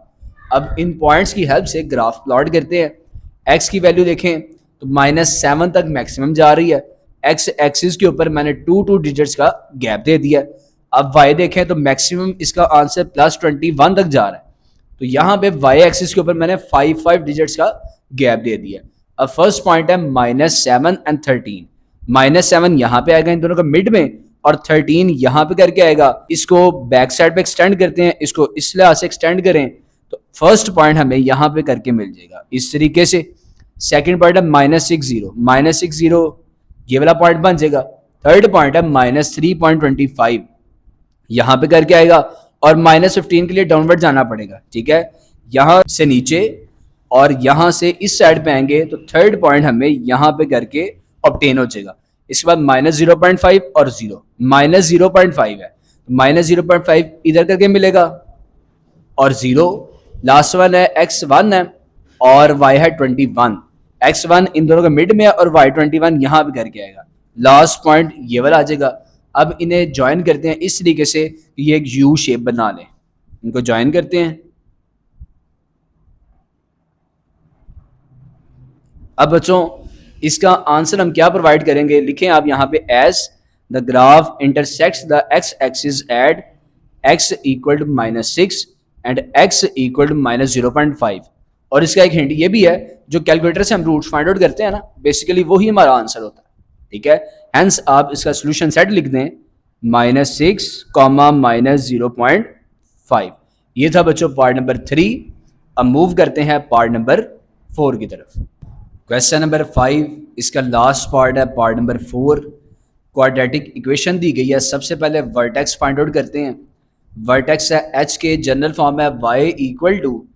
अब इन पॉइंट्स की हेल्प से ग्राफ प्लॉट करते हैं। x की वैल्यू देखें तो -7 तक मैक्सिमम जा रही है। x एक्सिस के ऊपर मैंने 2 डिजिट्स का गैप दे दिया। अब y देखें तो मैक्सिमम इसका आंसर +21 तक जा रहा है। तो यहाँ पे y एक्सिस के ऊपर मैंने 5 डिजिट्स का गैप दे दिया। अब फर्स्ट पॉइंट है -7 एंड 13। -7 यहाँ पे आएगा इन दोनों का मिड में और 13 यहाँ पे करके आएगा। इसको बैक साइड पे एक्सटेंड करते हैं, इसको इस लिहाज से एक्सटेंड करें तो फर्स्ट पॉइंट हमें यहाँ पे करके मिल जाएगा इस तरीके से। सेकंड पॉइंट है -60 ये वाला पॉइंट बन जाएगा। थर्ड पॉइंट है -3.25 यहाँ पे करके आएगा और -15 के लिए डाउनवर्ड जाना पड़ेगा। ठीक है, यहाँ से नीचे और यहाँ से इस साइड पे आएंगे तो थर्ड पॉइंट हमें यहाँ पे करके ऑब्टेन हो जाएगा। इसके बाद -0.5 और 0, -0.5 है -0.5 इधर करके मिलेगा और 0, लास्ट वन है x1 है और y है 21। x1 इन दोनों का मिड में है और y 21 यहाँ पे करके आएगा। लास्ट पॉइंट ये वाला आ जाएगा। अब इन्हें ज्वाइन करते हैं इस तरीके से ये एक यू शेप बना लें। इनको ज्वाइन करते हैं। अब बच्चों इसका आंसर हम क्या प्रोवाइड करेंगे, लिखें आप यहाँ पे as the graph intersects the x axis at x equal to -6 and x equal to -0.5। और इसका एक हिंट ये भी है, जो कैलकुलेटर से हम रूट्स फाइंड आउट करते हैं ना, बेसिकली वही हमारा आंसर होता है। ठीक है, हेंस आप इसका सोल्यूशन सेट लिख दें -6, -0.5। ये था बच्चों पार्ट नंबर 3। अब मूव करते हैं पार्ट नंबर 4 की तरफ। क्वेश्चन नंबर 5 इसका लास्ट पार्ट है, पार्ट नंबर 4। क्वाड्रेटिक इक्वेशन दी गई है। सबसे पहले वर्टेक्स फाइंड आउट करते हैं। वर्टेक्स है h के, जनरल फॉर्म है y equal to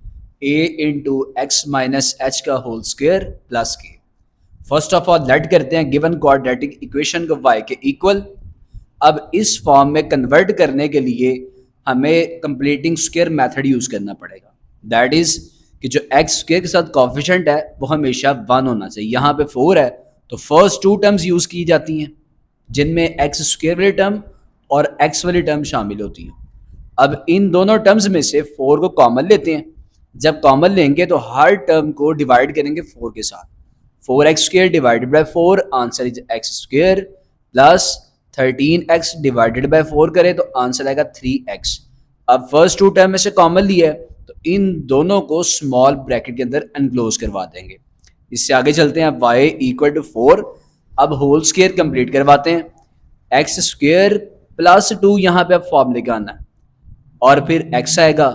a into x minus h का whole square plus k. First of all let करते हैं गिवन क्वाड्रेटिक इक्वेशन को y के इक्वल। अब इस फॉर्म में कन्वर्ट करने के लिए हमें कंप्लीटिंग स्क्वायर मेथड यूज़ करना पड़ेगा। दैट इज़ कि जो एक्स स्क्वायर के साथ कॉफिशेंट है वो हमेशा 1 होना चाहिए। यहाँ पे 4 है तो फर्स्ट 2 टर्म्स यूज़ की जाती हैं जिनमें एक्स स्क्वायर वाली टर्म और एक्स वाली टर्म शामिल होती है। अब इन दोनों टर्म्स में से 4 को कॉमन लेते हैं। जब कॉमन लेंगे तो हर टर्म को डिवाइड करेंगे 4 के साथ। 4x square divided by 4, answer is x square plus 13x divided by 4 करें तो आंसर आएगा 3x। अब फर्स्ट 2 टर्म में से कॉमन लिया है तो इन दोनों को स्मॉल ब्रैकेट के अंदर एनक्लोज करवा देंगे। इससे आगे चलते हैं। y इक्वल टू 4, अब होल स्क्वायर कंप्लीट करवाते हैं। एक्स स्क्वायर प्लस 2 यहाँ पे अब फॉर्मूले का आना है और फिर x आएगा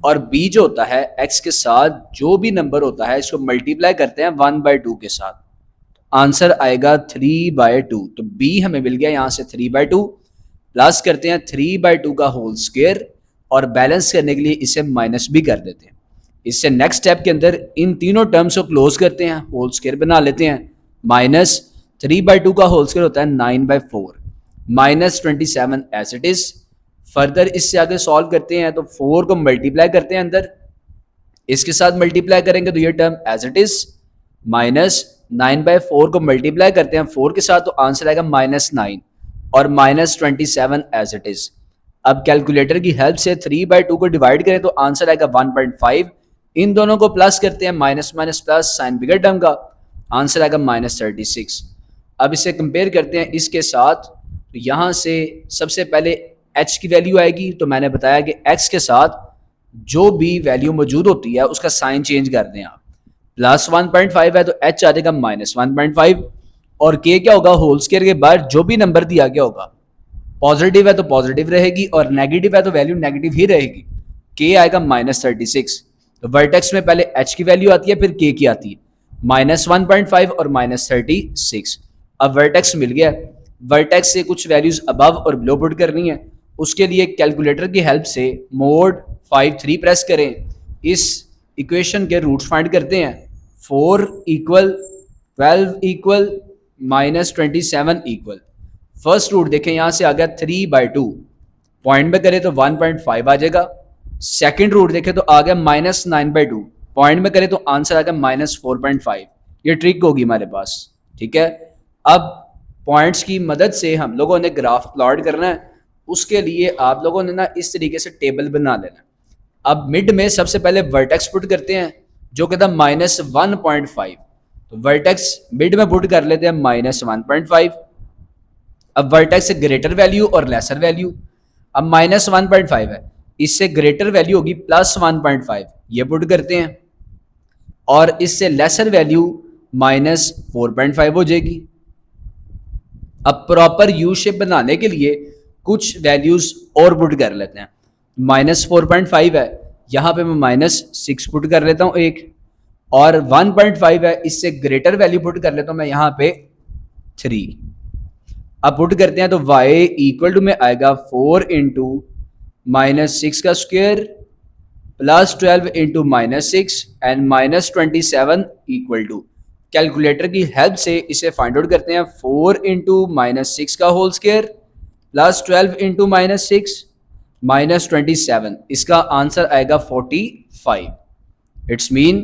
और b जो होता है x के साथ जो भी नंबर होता है इसको मल्टीप्लाई करते हैं 1/2 के साथ, आंसर आएगा 3/2। तो b हमें मिल गया यहाँ से 3/2, प्लस करते हैं 3/2 का होल स्क्वायर और बैलेंस करने के लिए इसे माइनस भी कर देते हैं। इससे नेक्स्ट स्टेप के अंदर इन तीनों टर्म्स को क्लोज करते हैं, होल स्क्वायर बना लेते हैं। माइनस 3/2 का होल स्क्वायर होता है 9/4 minus 27 as it is. Further इससे आगे सॉल्व करते हैं तो 4 को मल्टीप्लाई करते हैं अंदर, इसके साथ मल्टीप्लाई करेंगे तो ये term as it is, minus 9/4 को मल्टीप्लाई करते हैं 4 के साथ तो आंसर आएगा -9 और -27 एज इट इज। अब कैलकुलेटर की हेल्प से 3/2 को डिवाइड करें तो आंसर आएगा 1.5। इन दोनों को प्लस करते हैं, माइनस माइनस प्लस, साइन बिगड़ टर्म का, आंसर आएगा -36। अब इसे कंपेयर करते हैं इसके साथ तो यहाँ से सबसे पहले h की वैल्यू आएगी। तो मैंने बताया कि x के साथ जो भी वैल्यू मौजूद होती है उसका साइन चेंज कर दें आप। प्लस 1.5 है तो h आ जाएगा -1.5 और k क्या होगा, होल स्क्वायर के बाद जो भी नंबर दिया गया होगा, पॉजिटिव है तो पॉजिटिव रहेगी और नेगेटिव है तो वैल्यू नेगेटिव ही रहेगी। k आएगा -36। तो वर्टेक्स में पहले h की वैल्यू आती है फिर k की आती है, -1.5 और -36। अब वर्टेक्स मिल गया। वर्टेक्स से कुछ वैल्यूज अबव और बिलो पुट करनी है, उसके लिए कैलकुलेटर की हेल्प से मोड 5 प्रेस करें। इस इक्वेशन के रूट्स फाइंड करते हैं। 4 equal 12 equal -27 equal, first root देखें यहाँ से आ गया 3/2, पॉइंट में करें तो 1.5 आ जाएगा। सेकेंड रूट देखें तो आ गया -9/2, पॉइंट में करें तो आंसर आ गया -4.5। ये ट्रिक होगी हमारे पास, ठीक है। अब पॉइंट्स की मदद से हम लोगों ने ग्राफ प्लॉट करना है, उसके लिए आप लोगों ने ना इस तरीके से टेबल बना लेना। अब मिड में सबसे पहले वर्टेक्स पुट करते हैं जो कहता है -1.5, तो वर्टेक्स मिड में पुट कर लेते हैं -1.5। अब वर्टेक्स से ग्रेटर वैल्यू और लेसर वैल्यू, अब -1.5 है, इससे ग्रेटर वैल्यू होगी +1.5, ये पुट करते हैं और इससे लेसर वैल्यू -4.5 हो जाएगी। अब प्रॉपर यू शेप बनाने के लिए कुछ वैल्यूज और पुट कर लेते हैं। -4.5 है, यहाँ पे मैं -6 पुट कर लेता हूँ एक, और 1.5 है, इससे ग्रेटर वैल्यू पुट कर लेता हूँ मैं यहाँ पे 3। अब पुट करते हैं तो y इक्वल टू में आएगा 4 इंटू -6 का square plus 12 into -6 and -27 equal to, calculator की हेल्प से इसे फाइंड आउट करते हैं। 4 इंटू -6 का होल स्क्वायर प्लस 12 इंटू -6 -27, इसका आंसर आएगा 45। इट्स मीन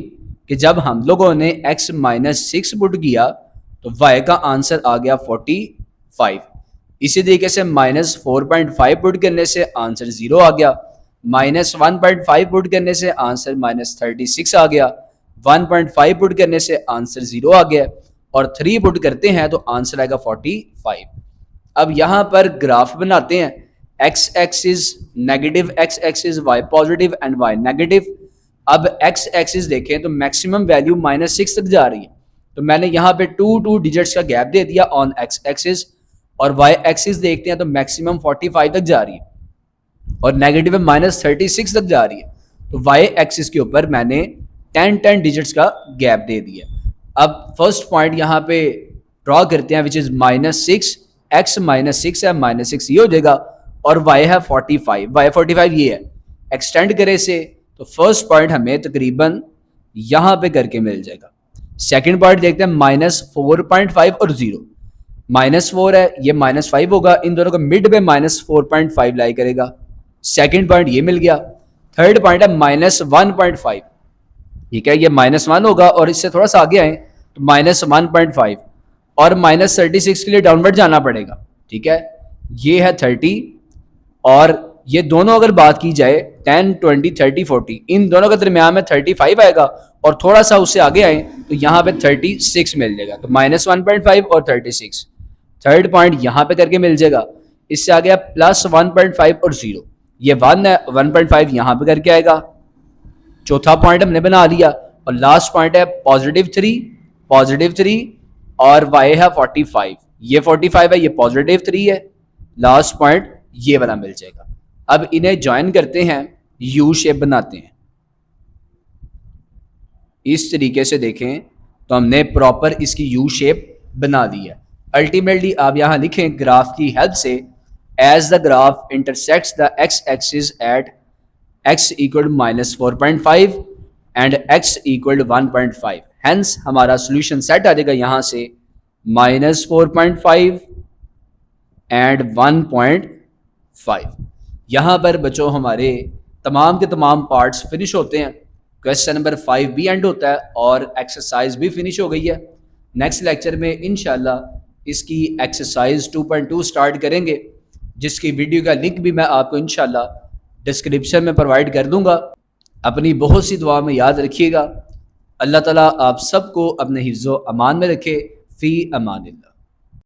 कि जब हम लोगों ने x -6 पुट किया तो y का आंसर आ गया 45। इसी तरीके से -4.5 पुट करने से आंसर 0 आ गया, -1.5 पुट करने से आंसर -36 आ गया, 1.5 पुट करने से आंसर 0 आ गया और 3 पुट करते हैं तो आंसर आएगा 45। अब यहाँ पर ग्राफ बनाते हैं, x axis negative, x axis y positive and y negative. अब x एक्सिस देखें तो मैक्सिमम वैल्यू -6 तक जा रही है, तो मैंने यहाँ पे 2 डिजिट्स का गैप दे दिया ऑन x एक्सिस, और y एक्सिस देखते हैं तो मैक्सिमम 45 तक जा रही है और नेगेटिव -36 तक जा रही है, तो y एक्सिस के ऊपर मैंने 10 डिजिट्स का गैप दे दिया। अब फर्स्ट पॉइंट यहाँ पे ड्रॉ करते हैं विच इज -6, x -6 है, -6 ये हो जाएगा और y है 45, y 45 ये है। एक्सटेंड करें इसे तो फर्स्ट पॉइंट हमें तकरीबन यहाँ पे करके मिल जाएगा। सेकंड पॉइंट देखते हैं -4.5 और 0, -4 है, ये -5 होगा, इन दोनों का मिड पे -4.5 लाई करेगा। सेकंड पॉइंट ये मिल गया। थर्ड पॉइंट है -1.5, ठीक है, ये -1 होगा और इससे थोड़ा सा आगे आए तो -1.5 और -36 के लिए डाउनवर्ड जाना पड़ेगा, ठीक है, ये है 30 और ये दोनों अगर बात की जाए 10, 20, 30, 40, इन दोनों के दरमियान में 35 आएगा और थोड़ा सा उससे आगे आए तो यहाँ पे 36 मिल जाएगा, तो -1.5 और 36। थर्ड पॉइंट यहाँ पे करके मिल जाएगा। इससे आ गया +1.5 और 0, ये 1 है, 1.5 यहाँ पे करके आएगा। चौथा पॉइंट हमने बना लिया और लास्ट पॉइंट है +3 और y है 45, ये 45 है, ये +3 है। लास्ट पॉइंट ये वाला मिल जाएगा। अब इन्हें ज्वाइन करते हैं, यू शेप बनाते हैं। इस तरीके से देखें तो हमने प्रॉपर इसकी यू शेप बना दी है। अल्टीमेटली आप यहां लिखें ग्राफ की हेल्प से, as the graph intersects the x axis at x equal -4.5 and x equal 1.5, hence हमारा सोल्यूशन सेट आ जाएगा यहां से -4.5 एंड 1.5। यहाँ पर बच्चों हमारे तमाम के तमाम पार्ट्स फिनिश होते हैं। क्वेश्चन नंबर 5 भी एंड होता है और एक्सरसाइज भी फिनिश हो गई है। नेक्स्ट लेक्चर में इंशाल्लाह इसकी एक्सरसाइज 2.2 स्टार्ट करेंगे, जिसकी वीडियो का लिंक भी मैं आपको इंशाल्लाह डिस्क्रिप्शन में प्रोवाइड कर दूंगा। अपनी बहुत सी दुआ में याद रखिएगा। अल्लाह ताला आप सबको अपने हिफ्ज़ो अमान में रखे। फ़ी अमानिल्लाह।